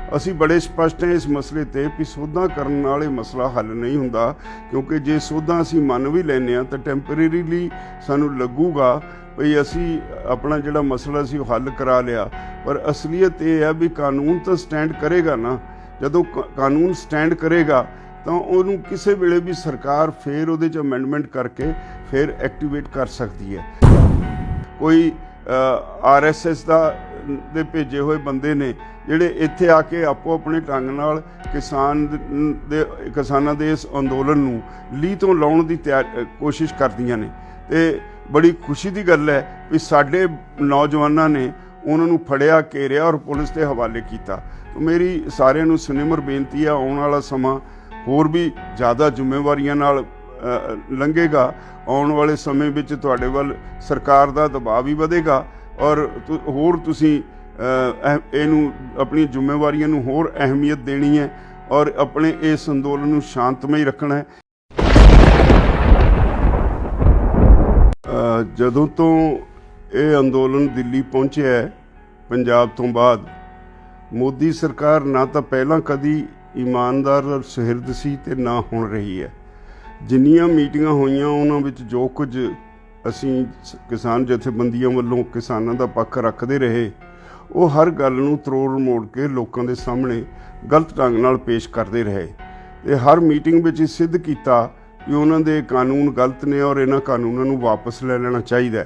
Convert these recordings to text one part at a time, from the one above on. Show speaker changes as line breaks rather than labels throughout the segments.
ਅਸੀਂ बड़े स्पष्ट हैं इस मसले ते भी सोधा करने नाल ये मसला हल नहीं हुंदा, क्योंकि जे सोधा असीं मन भी लैंदे तो टैंपरेरीली सानूं लगूगा भी असी अपना जिहड़ा मसला सी हल करा लिया। पर असलीयत ये है भी कानून तो स्टैंड करेगा ना। जदों कानून स्टैंड करेगा तो उन्होंने किसी वेले भी सरकार फिर उहदे च अमेंडमेंट करके फिर एक्टिवेट कर सकती है। कोई RSS दे भेजे हुए बंदे ने जिहड़े इत्थे आके आपो अपने ढंग नाल किसानां दे इस अंदोलन नूं लीह तो लाउण दी कोशिश करदियां ने, ते बड़ी खुशी की गल है भी साडे नौजवानों ने उन्होंने फड़िया, घेरिया और पुलिस के हवाले किया। तो मेरी सारिਆਂ ਨੂੰ सुनिमर बेनती है, आने वाला समा होर भी ज़्यादा जिम्मेवारियां नाल लंघेगा। आने वाले समय में तुहाडे वल सरकार का दबाव भी बढ़ेगा और होर तुसीं इहनूं अपनी जिम्मेवारियां नूं होर अहमियत देनी है और अपने इस अंदोलन नूं शांतमई रखना है। जदों तो ये अंदोलन दिल्ली पहुंचे है पंजाब तो बाद, मोदी सरकार ना तो पहला कदी ईमानदार और सुहिरद सी ते ना हुण रही है। जिन्नियां मीटिंगां होईयां उन्हां विच जो कुछ असीं किसान जथेबंदियां वल्लों किसानां दा पक्ष रखदे रहे, वो हर गल नूं तरोड़ मोड़ के लोकां दे सामने गलत ढंग नाल पेश करदे रहे। ते हर मीटिंग विच सिद्ध कीता कि उन्हां दे कानून गलत ने और इन्हां कानूनां नूं वापस ले लेना चाहिए।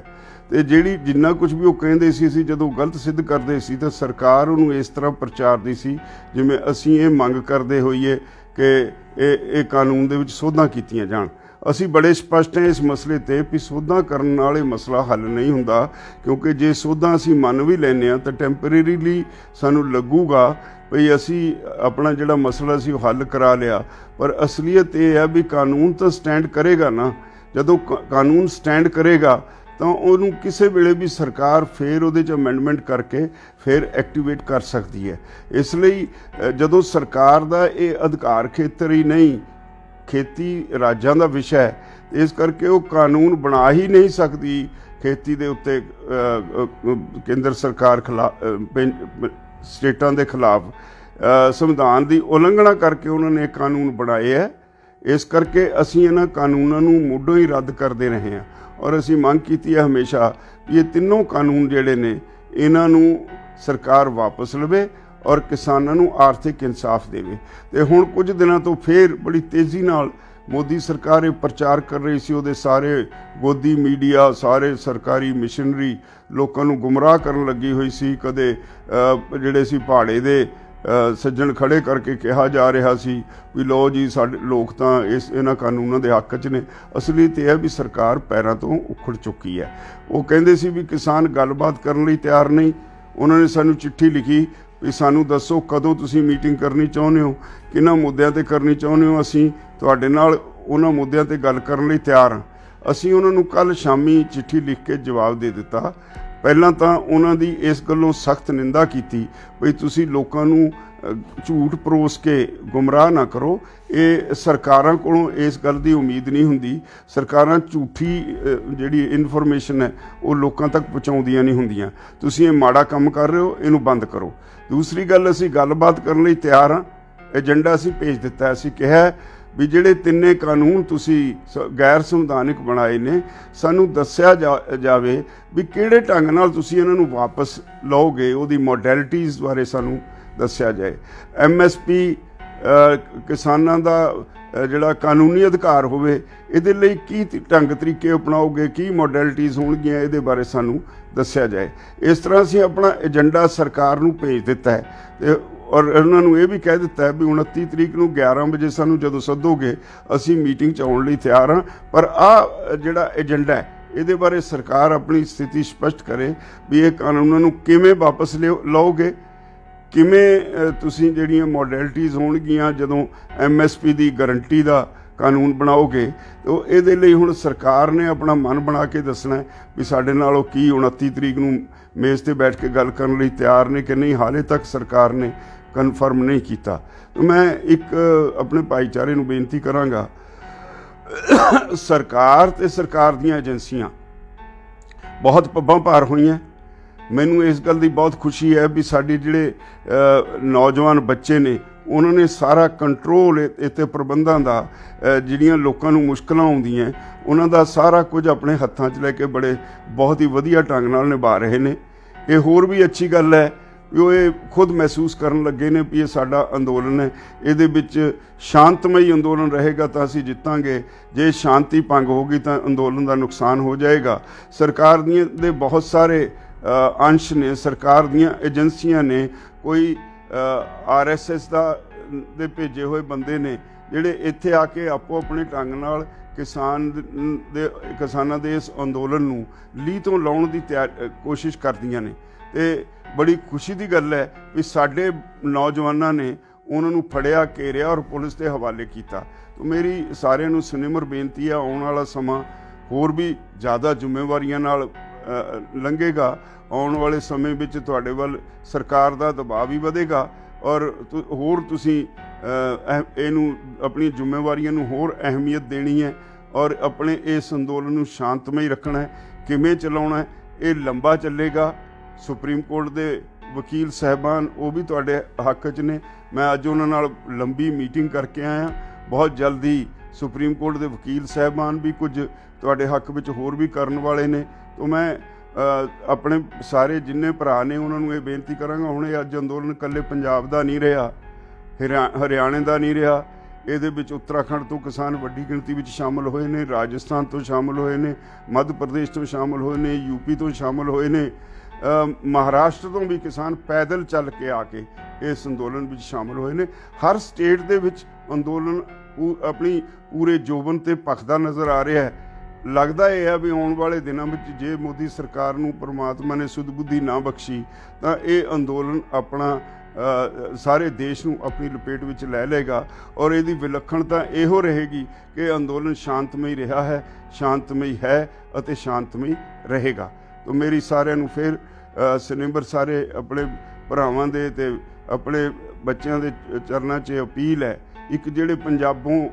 तो जिहड़ी जिन्ना कुछ भी वो कहिंदे सी असीं जदों गलत सिद्ध करदे सी तो सरकार उन्होंने इस तरह प्रचारदी सी जिवें असीं ये मंग करदे होईए कि ये कानून दे विच सोधां कीतियां जाण। असीं बड़े स्पष्ट हैं इस मसले ते भी सोधां करन नाल ये मसला हल नहीं हुंदा, क्योंकि जे सोधां असीं मन भी लैंदे तो टैंपरेरीली सानूं लगूगा भी असी अपना जिहड़ा मसला सी हल करा लिया। पर असलीयत ये है भी कानून तो स्टैंड करेगा ना। जदों कानून स्टैंड करेगा तो उन्होंने किसी वेले भी सरकार फिर उहदे च अमेंडमेंट करके फिर एक्टिवेट कर सकती है। इसलिए जदों सरकार का ये अधिकार खेतर ही नहीं, खेती राज्यां दा विषय है, इस करके वो कानून बना ही नहीं सकती खेती दे उत्ते केंद्र सरकार खिलाफ स्टेटां दे खिलाफ संविधान की उलंघना करके उन्होंने कानून बनाए है। इस करके असीं इन्हां कानूनां नूं मुੱਢੋਂ ही रद्द करते रहे हैं और असीं मंग कीती है हमेशा कि ये तीनों कानून जिहड़े ने इन्हां नूं सरकार वापस लवे और किसानां नूं आर्थिक इंसाफ देवे। ते हुण कुछ दिनों तो फिर बड़ी तेज़ी नाल मोदी सरकार ये प्रचार कर रही सी, उहदे सारे गोदी मीडिया, सारे सरकारी मिशनरी लोकां नूं गुमराह करन लगी हुई सी। कदे जिहड़े सी पहाड़े दे सज्जण खड़े करके कहा जा रहा सी भी लो जी साडे लोग तां इन्हां कानूनां दे हक च ने। असलीयत यह है भी सरकार पैरां तो उखड़ चुकी है। वो कहिंदे सी भी किसान गलबात करन लई तैयार नहीं। उन्होंने सानूं चिट्ठी लिखी भी सानूं दसो कदों तुसीं मीटिंग करनी चाहुंदे हो, किन्हां मुद्दिआं ते करनी चाहुंदे हो, असीं तुहाडे नाल उन्हां मुद्दिआं ते गल करन लई तैयार हां। असीं उन्हां नूं कल शामी चिट्ठी लिख के जवाब दे दिता। पहलां तां उन्हां दी इस गल्लों सख्त निंदा कीती भी तुसीं लोकां नूं झूठ परोस के गुमराह ना करो। ये सरकारां कोलों इस गल की उम्मीद नहीं हुंदी। सरकारां झूठी जिहड़ी इनफॉर्मेशन है वो लोकां तक पहुँचाउंदियां नहीं हुंदियां। तुसीं ये माड़ा काम कर रहे हो, इहनूं बंद करो। दूसरी गल, असीं गलबात करन लई तैयार हां। एजेंडा असीं भेज दिता है। असीं कहा भी जिहड़े तिन्ने कानून तुसीं गैर संविधानिक बनाए ने, सानूं दस्सिया जावे भी किहड़े ढंग नाल तुसीं इन्हां नूं वापस लओगे, उहदी मॉडैलिटीज़ बारे सानूं दस्सिया जाए। MSP किसानां दा जिहड़ा कानूनी अधिकार होवे, इहदे लई की ढंग तरीके अपनाओगे, की मॉडैलिटीज़ होणगीआं, इहदे बारे सानूं दस्सिया जाए। इस तरह असीं अपना एजेंडा सरकार नूं भेज दिता है ते और उन्होंने ये भी कह दिता है भी 29 तरीक नूं 11 बजे सानूं जदों सदोगे असीं मीटिंग च आउण लई तैयार हाँ। पर आ जिहड़ा एजेंडा है इहदे बारे सरकार अपनी स्थिति स्पष्ट करे भी ये कानूनां नूं किवें वापस लओगे, किवें तुसीं जिहड़ियां मॉडैलिटीज़ होणगीआं जदों MSP की गारंटी का कानून बनाओगे। तो इहदे लई हुण सरकार ने अपना मन बना के दसना है भी साडे नाल ओह की 29 तरीक नूं मेज़ ते बैठ के गल करन लई तैयार ने कि नहीं। हाले तक सरकार ने कन्फर्म नहीं किया। तो मैं एक अपने भाईचारे नूं बेनती करांगा, सरकार ते सरकार दीआं एजेंसियां बहुत पब्बां भार होईआं। ਮੈਨੂੰ ਇਸ ਗੱਲ ਦੀ ਬਹੁਤ ਖੁਸ਼ੀ ਹੈ ਵੀ ਸਾਡੇ ਜਿਹੜੇ ਨੌਜਵਾਨ ਬੱਚੇ ਨੇ ਉਹਨਾਂ ਨੇ ਸਾਰਾ ਕੰਟਰੋਲ ਇੱਥੇ ਪ੍ਰਬੰਧਾਂ ਦਾ, ਜਿਹੜੀਆਂ ਲੋਕਾਂ ਨੂੰ ਮੁਸ਼ਕਲਾਂ ਆਉਂਦੀਆਂ ਉਹਨਾਂ ਦਾ ਸਾਰਾ ਕੁਝ ਆਪਣੇ ਹੱਥਾਂ 'ਚ ਲੈ ਕੇ ਬਹੁਤ ਹੀ ਵਧੀਆ ਢੰਗ ਨਾਲ ਨਿਭਾ ਰਹੇ ਨੇ। ਇਹ ਹੋਰ ਵੀ ਅੱਛੀ ਗੱਲ ਹੈ ਵੀ ਉਹ ਇਹ ਖੁਦ ਮਹਿਸੂਸ ਕਰਨ ਲੱਗੇ ਨੇ ਵੀ ਇਹ ਸਾਡਾ ਅੰਦੋਲਨ ਹੈ, ਇਹਦੇ ਵਿੱਚ ਸ਼ਾਂਤਮਈ ਅੰਦੋਲਨ ਰਹੇਗਾ ਤਾਂ ਅਸੀਂ ਜਿੱਤਾਂਗੇ, ਜੇ ਸ਼ਾਂਤੀ ਭੰਗ ਹੋਗੀ ਤਾਂ ਅੰਦੋਲਨ ਦਾ ਨੁਕਸਾਨ ਹੋ ਜਾਏਗਾ। ਸਰਕਾਰ ਦੇ ਬਹੁਤ ਸਾਰੇ ਅੰਸ਼ ਨੇ, ਸਰਕਾਰ ਦੀਆਂ ਏਜੰਸੀਆਂ ਨੇ, ਕੋਈ RSS ਦੇ ਭੇਜੇ ਹੋਏ ਬੰਦੇ ਨੇ ਜਿਹੜੇ ਇੱਥੇ ਆ ਕੇ ਆਪੋ ਆਪਣੇ ਢੰਗ ਨਾਲ ਕਿਸਾਨਾਂ ਦੇ ਇਸ ਅੰਦੋਲਨ ਨੂੰ ਲੀਹ ਤੋਂ ਲਾਉਣ ਦੀ ਕੋਸ਼ਿਸ਼ ਕਰਦੀਆਂ ਨੇ। ਤੇ ਬੜੀ ਖੁਸ਼ੀ ਦੀ ਗੱਲ ਹੈ ਵੀ ਸਾਡੇ ਨੌਜਵਾਨਾਂ ਨੇ ਉਹਨਾਂ ਨੂੰ ਫੜਿਆ, ਘੇਰਿਆ ਔਰ ਪੁਲਿਸ ਦੇ ਹਵਾਲੇ ਕੀਤਾ। ਤਾਂ ਮੇਰੀ ਸਾਰਿਆਂ ਨੂੰ ਸੁਨਿਮਰ ਬੇਨਤੀ ਹੈ, ਆਉਣ ਵਾਲਾ ਸਮਾਂ ਹੋਰ ਵੀ ਜ਼ਿਆਦਾ ਜ਼ਿੰਮੇਵਾਰੀਆਂ ਨਾਲ ਲੰਘੇਗਾ। ਆਉਣ ਵਾਲੇ ਸਮੇਂ ਵਿੱਚ ਤੁਹਾਡੇ ਵੱਲ ਸਰਕਾਰ ਦਾ ਦਬਾਅ ਵੀ ਵਧੇਗਾ ਔਰ ਹੋਰ ਤੁਸੀਂ ਇਹਨੂੰ ਆਪਣੀ ਜ਼ਿੰਮੇਵਾਰੀਆਂ ਨੂੰ ਹੋਰ ਅਹਿਮੀਅਤ ਦੇਣੀ ਹੈ ਔਰ ਆਪਣੇ ਇਸ ਅੰਦੋਲਨ ਨੂੰ ਸ਼ਾਂਤਮਈ ਰੱਖਣਾ ਹੈ। ਕਿਵੇਂ ਚਲਾਉਣਾ ਹੈ ਇਹ ਲੰਬਾ ਚੱਲੇਗਾ। ਸੁਪਰੀਮ ਕੋਰਟ ਦੇ ਵਕੀਲ ਸਾਹਿਬਾਨ ਉਹ ਵੀ ਤੁਹਾਡੇ ਹੱਕ 'ਚ ਨੇ। ਮੈਂ ਅੱਜ ਉਹਨਾਂ ਨਾਲ ਲੰਬੀ ਮੀਟਿੰਗ ਕਰਕੇ ਆਇਆ। ਬਹੁਤ ਜਲਦੀ ਸੁਪਰੀਮ ਕੋਰਟ ਦੇ ਵਕੀਲ ਸਾਹਿਬਾਨ ਵੀ ਕੁਝ ਤੁਹਾਡੇ ਹੱਕ ਵਿੱਚ ਹੋਰ ਵੀ ਕਰਨ ਵਾਲੇ ਨੇ। ਤਾਂ ਮੈਂ ਆਪਣੇ ਸਾਰੇ ਜਿੰਨੇ ਭਰਾ ਨੇ ਉਹਨਾਂ ਨੂੰ ਇਹ ਬੇਨਤੀ ਕਰਾਂਗਾ, ਹੁਣ ਇਹ ਅੱਜ ਅੰਦੋਲਨ ਇਕੱਲੇ ਪੰਜਾਬ ਦਾ ਨਹੀਂ ਰਿਹਾ, ਹਰਿਆਣੇ ਦਾ ਨਹੀਂ ਰਿਹਾ, ਇਹਦੇ ਵਿੱਚ ਉੱਤਰਾਖੰਡ ਤੋਂ ਕਿਸਾਨ ਵੱਡੀ ਗਿਣਤੀ ਵਿੱਚ ਸ਼ਾਮਲ ਹੋਏ ਨੇ, ਰਾਜਸਥਾਨ ਤੋਂ ਸ਼ਾਮਲ ਹੋਏ ਨੇ, ਮੱਧ ਪ੍ਰਦੇਸ਼ ਤੋਂ ਸ਼ਾਮਲ ਹੋਏ ਨੇ, UP ਤੋਂ ਸ਼ਾਮਲ ਹੋਏ ਨੇ, ਮਹਾਰਾਸ਼ਟਰ ਤੋਂ ਵੀ ਕਿਸਾਨ ਪੈਦਲ ਚੱਲ ਕੇ ਆ ਕੇ ਇਸ ਅੰਦੋਲਨ ਵਿੱਚ ਸ਼ਾਮਲ ਹੋਏ ਨੇ। ਹਰ ਸਟੇਟ ਦੇ ਵਿੱਚ ਅੰਦੋਲਨ ਆਪਣੀ ਪੂਰੇ ਜੋਬਨ ਤੇ ਭਖਦਾ ਨਜ਼ਰ ਆ ਰਿਹਾ ਹੈ। ਲੱਗਦਾ ਇਹ ਹੈ ਵੀ ਆਉਣ ਵਾਲੇ ਦਿਨਾਂ ਵਿੱਚ ਜੇ ਮੋਦੀ ਸਰਕਾਰ ਨੂੰ ਪਰਮਾਤਮਾ ਨੇ ਸੁਧ ਬੁੱਧੀ ਨਾ ਬਖਸ਼ੀ ਤਾਂ ਇਹ ਅੰਦੋਲਨ ਆਪਣਾ ਸਾਰੇ ਦੇਸ਼ ਨੂੰ ਆਪਣੀ ਲਪੇਟ ਵਿੱਚ ਲੈ ਲਏਗਾ ਔਰ ਇਹਦੀ ਵਿਲੱਖਣਤਾ ਇਹੋ ਰਹੇਗੀ ਕਿ ਅੰਦੋਲਨ ਸ਼ਾਂਤਮਈ ਰਿਹਾ ਹੈ, ਸ਼ਾਂਤਮਈ ਹੈ ਅਤੇ ਸ਼ਾਂਤਮਈ ਰਹੇਗਾ। ਤਾਂ ਮੇਰੀ ਸਾਰਿਆਂ ਨੂੰ ਫਿਰ ਸਨਿਮਰ ਸਾਰੇ ਆਪਣੇ ਭਰਾਵਾਂ ਦੇ ਤੇ ਆਪਣੇ ਬੱਚਿਆਂ ਦੇ ਚਰਨਾਂ 'ਚ ਅਪੀਲ ਹੈ। ਇੱਕ ਜਿਹੜੇ ਪੰਜਾਬੋਂ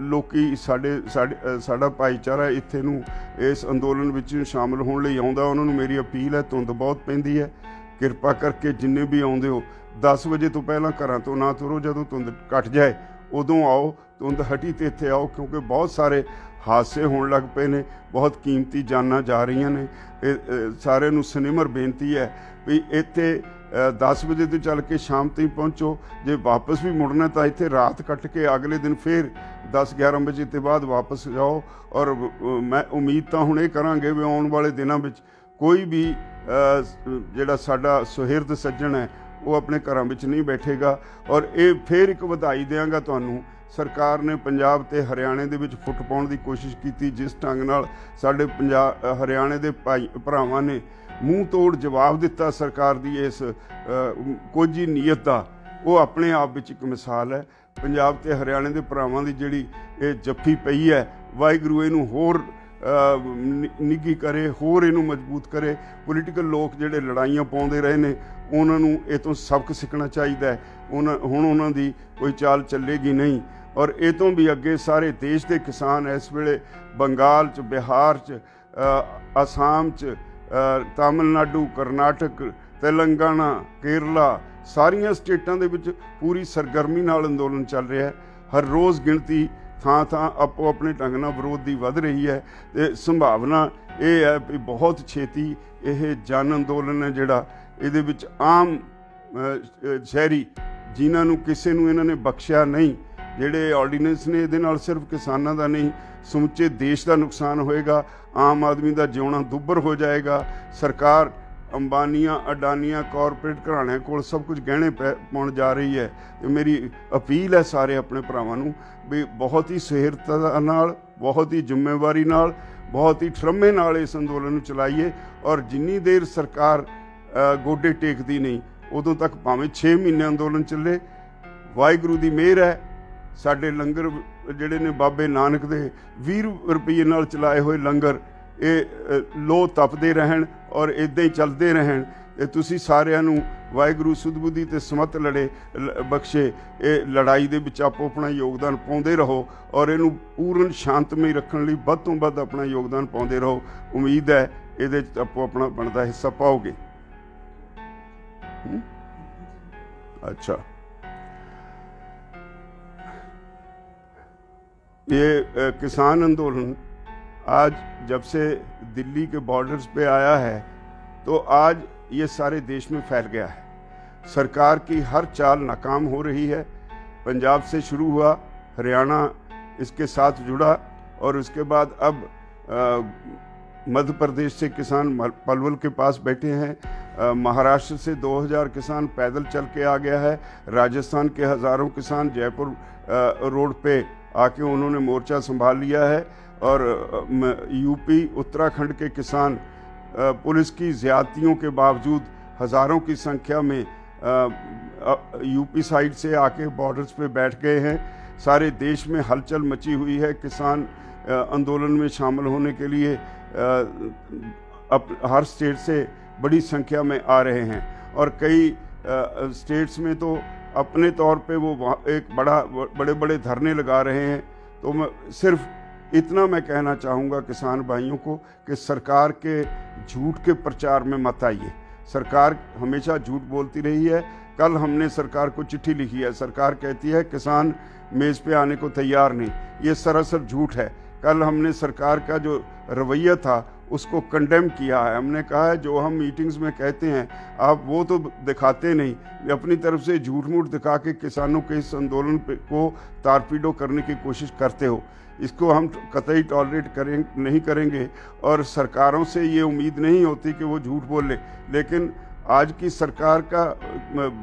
ਲੋਕੀ ਸਾਡਾ ਭਾਈਚਾਰਾ ਇੱਥੇ ਨੂੰ ਇਸ ਅੰਦੋਲਨ ਵਿੱਚ ਸ਼ਾਮਲ ਹੋਣ ਲਈ ਆਉਂਦਾ, ਉਹਨਾਂ ਨੂੰ ਮੇਰੀ ਅਪੀਲ ਹੈ, ਧੁੰਦ ਬਹੁਤ ਪੈਂਦੀ ਹੈ, ਕਿਰਪਾ ਕਰਕੇ ਜਿੰਨੇ ਵੀ ਆਉਂਦੇ ਹੋ 10 ਵਜੇ ਤੋਂ ਪਹਿਲਾਂ ਘਰਾਂ ਤੋਂ ਨਾ ਤੁਰੋ। ਜਦੋਂ ਧੁੰਦ ਘਟ ਜਾਏ ਉਦੋਂ ਆਓ, ਧੁੰਦ ਹਟੀ ਤੇ ਇੱਥੇ ਆਓ, ਕਿਉਂਕਿ ਬਹੁਤ ਸਾਰੇ ਹਾਦਸੇ ਹੋਣ ਲੱਗ ਪਏ ਨੇ, ਬਹੁਤ ਕੀਮਤੀ ਜਾਨਾਂ ਜਾ ਰਹੀਆਂ ਨੇ। ਸਾਰਿਆਂ ਨੂੰ ਸਨਿਮਰ ਬੇਨਤੀ ਹੈ ਵੀ ਇੱਥੇ 10 ਵਜੇ ਤੋਂ ਚੱਲ ਕੇ ਸ਼ਾਮ ਤਾਈਂ ਪਹੁੰਚੋ। ਜੇ ਵਾਪਸ ਵੀ ਮੁੜਨਾ ਤਾਂ ਇੱਥੇ ਰਾਤ ਕੱਟ ਕੇ ਅਗਲੇ ਦਿਨ ਫਿਰ 10-11 ਵਜੇ ਤੋਂ ਬਾਅਦ ਵਾਪਸ ਜਾਓ। ਔਰ ਮੈਂ ਉਮੀਦ ਤਾਂ ਹੁਣ ਇਹ ਕਰਾਂਗੇ ਵੀ ਆਉਣ ਵਾਲੇ ਦਿਨਾਂ ਵਿੱਚ ਕੋਈ ਵੀ ਜਿਹੜਾ ਸਾਡਾ ਸੁਹਿਰਦ ਸੱਜਣ ਹੈ ਉਹ ਆਪਣੇ ਘਰਾਂ ਵਿੱਚ ਨਹੀਂ ਬੈਠੇਗਾ। ਔਰ ਇਹ ਫਿਰ ਇੱਕ ਵਧਾਈ ਦਿਆਂਗਾ ਤੁਹਾਨੂੰ, ਸਰਕਾਰ ਨੇ ਪੰਜਾਬ ਤੇ ਹਰਿਆਣੇ ਦੇ ਵਿੱਚ ਫੁੱਟ ਪਾਉਣ ਦੀ ਕੋਸ਼ਿਸ਼ ਕੀਤੀ। ਜਿਸ ਢੰਗ ਨਾਲ ਸਾਡੇ ਹਰਿਆਣੇ ਦੇ ਭਰਾਵਾਂ ਨੇ ਮੂੰਹ ਤੋੜ ਜਵਾਬ ਦਿੱਤਾ ਸਰਕਾਰ ਦੀ ਇਸ ਕੋਝੀ ਨੀਅਤ ਦਾ, ਉਹ ਆਪਣੇ ਆਪ ਵਿੱਚ ਇੱਕ ਮਿਸਾਲ ਹੈ। ਪੰਜਾਬ ਤੇ ਹਰਿਆਣੇ ਦੇ ਭਰਾਵਾਂ ਦੀ ਜਿਹੜੀ ਇਹ ਜੱਫੀ ਪਈ ਹੈ, ਵਾਹਿਗੁਰੂ ਇਹਨੂੰ ਹੋਰ ਨਿੱਘੀ ਕਰੇ, ਹੋਰ ਇਹਨੂੰ ਮਜ਼ਬੂਤ ਕਰੇ। ਪੋਲੀਟੀਕਲ ਲੋਕ ਜਿਹੜੇ ਲੜਾਈਆਂ ਪਾਉਂਦੇ ਰਹੇ ਨੇ ਉਹਨਾਂ ਨੂੰ ਇਹ ਤੋਂ ਸਬਕ ਸਿੱਖਣਾ ਚਾਹੀਦਾ ਹੈ। ਹੁਣ ਉਹਨਾਂ ਦੀ ਕੋਈ ਚਾਲ ਚੱਲੇਗੀ ਨਹੀਂ। ਔਰ ਇਹ ਤੋਂ ਵੀ ਅੱਗੇ ਸਾਰੇ ਦੇਸ਼ ਦੇ ਕਿਸਾਨ ਇਸ ਵੇਲੇ ਬੰਗਾਲ 'ਚ, ਬਿਹਾਰ 'ਚ, ਅਸਾਮ 'ਚ, ਤਾਮਿਲਨਾਡੂ, ਕਰਨਾਟਕ, ਤੇਲੰਗਾਨਾ, ਕੇਰਲਾ, ਸਾਰੀਆਂ ਸਟੇਟਾਂ ਦੇ ਵਿੱਚ ਪੂਰੀ ਸਰਗਰਮੀ ਨਾਲ ਅੰਦੋਲਨ ਚੱਲ ਰਿਹਾ ਹੈ। ਹਰ ਰੋਜ਼ ਗਿਣਤੀ ਥਾਂ ਥਾਂ ਆਪੋ ਆਪਣੇ ਢੰਗ ਨਾਲ ਵਿਰੋਧ ਦੀ ਵੱਧ ਰਹੀ ਹੈ ਤੇ ਸੰਭਾਵਨਾ ਇਹ ਹੈ ਵੀ ਬਹੁਤ ਛੇਤੀ ਇਹ ਜਨ ਅੰਦੋਲਨ ਹੈ ਜਿਹੜਾ, ਇਹਦੇ ਵਿੱਚ ਆਮ ਸ਼ਹਿਰੀ ਜਿਨ੍ਹਾਂ ਨੂੰ ਕਿਸੇ ਨੂੰ ਇਹਨਾਂ ਨੇ ਬਖਸ਼ਿਆ ਨਹੀਂ, ਜਿਹੜੇ ਆਰਡੀਨੈਂਸ ਨੇ ਇਹਦੇ ਨਾਲ ਸਿਰਫ ਕਿਸਾਨਾਂ ਦਾ ਨਹੀਂ ਸਮੁੱਚੇ ਦੇਸ਼ ਦਾ ਨੁਕਸਾਨ ਹੋਏਗਾ। ਆਮ ਆਦਮੀ ਦਾ ਜਿਉਣਾ ਦੁੱਭਰ ਹੋ ਜਾਏਗਾ। ਸਰਕਾਰ ਅੰਬਾਨੀਆਂ, ਅਡਾਨੀਆਂ, ਕਾਰਪੋਰੇਟ ਘਰਾਣਿਆਂ ਕੋਲ ਸਭ ਕੁਝ ਗਹਿਣੇ ਪਾਉਣ ਜਾ ਰਹੀ ਹੈ। ਤੇ ਮੇਰੀ ਅਪੀਲ ਹੈ ਸਾਰੇ ਆਪਣੇ ਭਰਾਵਾਂ ਨੂੰ ਵੀ ਬਹੁਤ ਹੀ ਸੁਹਿਰਦਤਾ ਨਾਲ, ਬਹੁਤ ਹੀ ਜ਼ਿੰਮੇਵਾਰੀ ਨਾਲ, ਬਹੁਤ ਹੀ ਠਰਮੇ ਨਾਲ ਇਸ ਅੰਦੋਲਨ ਨੂੰ ਚਲਾਈਏ। ਔਰ ਜਿੰਨੀ ਦੇਰ ਸਰਕਾਰ ਗੋਡੇ ਟੇਕਦੀ ਨਹੀਂ ਉਦੋਂ ਤੱਕ ਭਾਵੇਂ 6 ਮਹੀਨੇ ਅੰਦੋਲਨ ਚੱਲੇ। ਵਾਹਿਗੁਰੂ ਦੀ ਮਿਹਰ ਹੈ, ਸਾਡੇ ਲੰਗਰ ਜਿਹੜੇ ਨੇ ਬਾਬੇ ਨਾਨਕ ਦੇ 20 ਰੁਪਏ ਨਾਲ ਚਲਾਏ ਹੋਏ ਲੰਗਰ ਇਹ ਲੋ ਤਪਦੇ ਰਹਿਣ ਔਰ ਇੱਦਾਂ ਹੀ ਚੱਲਦੇ ਰਹਿਣ। ਤੇ ਤੁਸੀਂ ਸਾਰਿਆਂ ਨੂੰ ਵਾਹਿਗੁਰੂ ਸੁਧ ਬੁੱਧੀ ਤੇ ਸਮਤ ਬਖਸ਼ੇ। ਇਹ ਲੜਾਈ ਦੇ ਵਿੱਚ ਆਪੋ ਆਪਣਾ ਯੋਗਦਾਨ ਪਾਉਂਦੇ ਰਹੋ ਔਰ ਇਹਨੂੰ ਪੂਰਨ ਸ਼ਾਂਤਮਈ ਰੱਖਣ ਲਈ ਵੱਧ ਤੋਂ ਵੱਧ ਆਪਣਾ ਯੋਗਦਾਨ ਪਾਉਂਦੇ ਰਹੋ। ਉਮੀਦ ਹੈ ਇਹਦੇ 'ਚ ਆਪੋ ਆਪਣਾ ਬਣਦਾ ਹਿੱਸਾ ਪਾਓਗੇ। अच्छा, ये किसान आंदोलन आज जब से दिल्ली के बॉर्डर्स पे आया है तो आज ये सारे देश में फैल गया है। सरकार की हर चाल नाकाम हो रही है। पंजाब से शुरू हुआ, हरियाणा इसके साथ जुड़ा और उसके बाद अब मध्य प्रदेश से किसान पलवल के पास बैठे हैं। महाराष्ट्र से 2000 किसान पैदल चल के आ गया है। राजस्थान के हज़ारों किसान जयपुर रोड पे आके उन्होंने मोर्चा संभाल लिया है। और यूपी उत्तराखंड के किसान पुलिस की ज़्यादतियों के बावजूद हज़ारों की संख्या में यूपी साइड से आके बॉर्डर्स पे बैठ गए हैं। सारे देश में हलचल मची हुई है। किसान आंदोलन में शामिल होने के लिए हर स्टेट से बड़ी संख्या में आ रहे हैं और कई स्टेट्स में तो अपने तौर पे वो एक बड़े बड़े धरने लगा रहे हैं। तो मैं सिर्फ इतना मैं कहना चाहूँगा किसान भाइयों को कि सरकार के झूठ के प्रचार में मत आइए। सरकार हमेशा झूठ बोलती रही है। कल हमने सरकार को चिट्ठी लिखी है, सरकार कहती है किसान मेज़ पे आने को तैयार नहीं। ये सरासर झूठ है। कल हमने सरकार का जो रवैया था उसको कंडेम किया है। हमने कहा है जो हम मीटिंग्स में कहते हैं आप वो तो दिखाते नहीं, अपनी तरफ से झूठ मूठ दिखा के किसानों के इस आंदोलन को तारपीडो करने की कोशिश करते हो। इसको हम कतई टॉलरेट नहीं करेंगे और सरकारों से ये उम्मीद नहीं होती कि वो झूठ बोले। लेकिन आज की सरकार का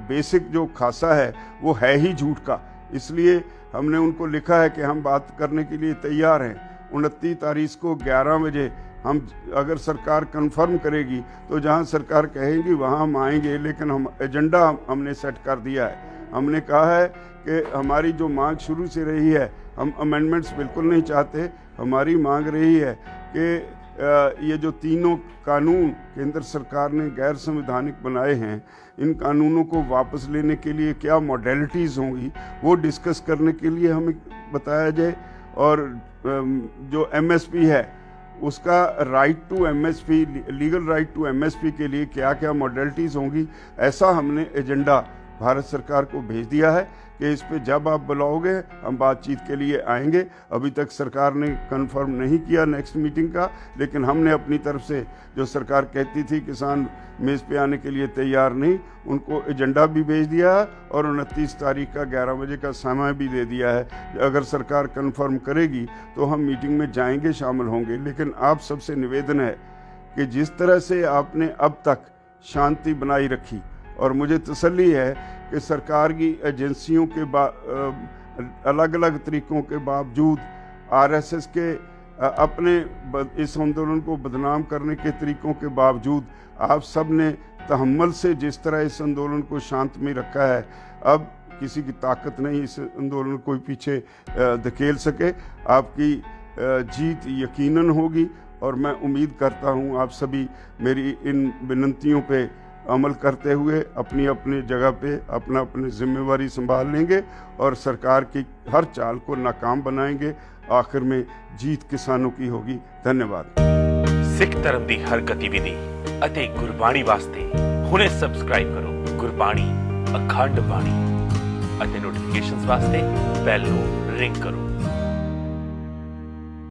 बेसिक जो खासा है वो है ही झूठ का। इसलिए हमने उनको लिखा है कि हम बात करने के लिए तैयार हैं। 29 तारीख को 11 बजे हम अगर सरकार कंफर्म करेगी तो जहां सरकार कहेगी वहां हम आएंगे। लेकिन हम एजेंडा हमने सेट कर दिया है। हमने कहा है कि हमारी जो मांग शुरू से रही है, हम अमेंडमेंट्स बिल्कुल नहीं चाहते। हमारी मांग रही है कि ये जो तीनों कानून केंद्र सरकार ने गैर संवैधानिक बनाए हैं, इन कानूनों को वापस लेने के लिए क्या मॉडलिटीज़ होंगी वो डिस्कस करने के लिए हमें बताया जाए। और जो एमएसपी है उसका right to MSP, legal right to MSP के लिए क्या क्या मॉडलिटीज़ होंगी, ऐसा हमने एजेंडा भारत सरकार को भेज दिया है कि इस पे जब आप बुलाओगे हम बातचीत के लिए आएंगे। अभी तक सरकार ने कंफर्म नहीं किया नेक्स्ट मीटिंग का, लेकिन हमने अपनी तरफ से जो सरकार कहती थी किसान मेज़ पे आने के लिए तैयार नहीं, उनको एजेंडा भी भेज दिया है और 29 तारीख का 11 बजे का समय भी दे दिया है। अगर सरकार कंफर्म करेगी तो हम मीटिंग में जाएंगे, शामिल होंगे। लेकिन आप सबसे निवेदन है कि जिस तरह से आपने अब तक शांति बनाई रखी, और मुझे तसल्ली है कि सरकार की एजेंसियों के अलग अलग तरीक़ों के बावजूद आरएसएस के अपने इस आंदोलन को बदनाम करने के तरीक़ों के बावजूद आप सब ने तहम्मुल से जिस तरह इस आंदोलन को शांत में रखा है, अब किसी की ताकत नहीं इस आंदोलन को पीछे धकेल सके। आपकी जीत यकीनन होगी और मैं उम्मीद करता हूँ आप सभी मेरी इन विनंतियों पे अमल करते हुए अपनी अपनी जगह पे अपनी जिम्मेवारी संभाल लेंगे और सरकार की हर चाल को नाकाम बनाएंगे। आखिर में जीत किसानों की होगी। धन्यवाद।
सिख धर्म की हर गतिविधि ਅਤੇ ਗੁਰਬਾਣੀ ਵਾਸਤੇ ਹੁਣੇ ਸਬਸਕ੍ਰਾਈਬ ਕਰੋ ਗੁਰਬਾਣੀ ਅਖੰਡ ਬਾਣੀ ਅਤੇ ਨੋਟੀਫਿਕੇਸ਼ਨਸ ਵਾਸਤੇ ਬੈਲ ਨੂੰ ਰਿੰਗ ਕਰੋ।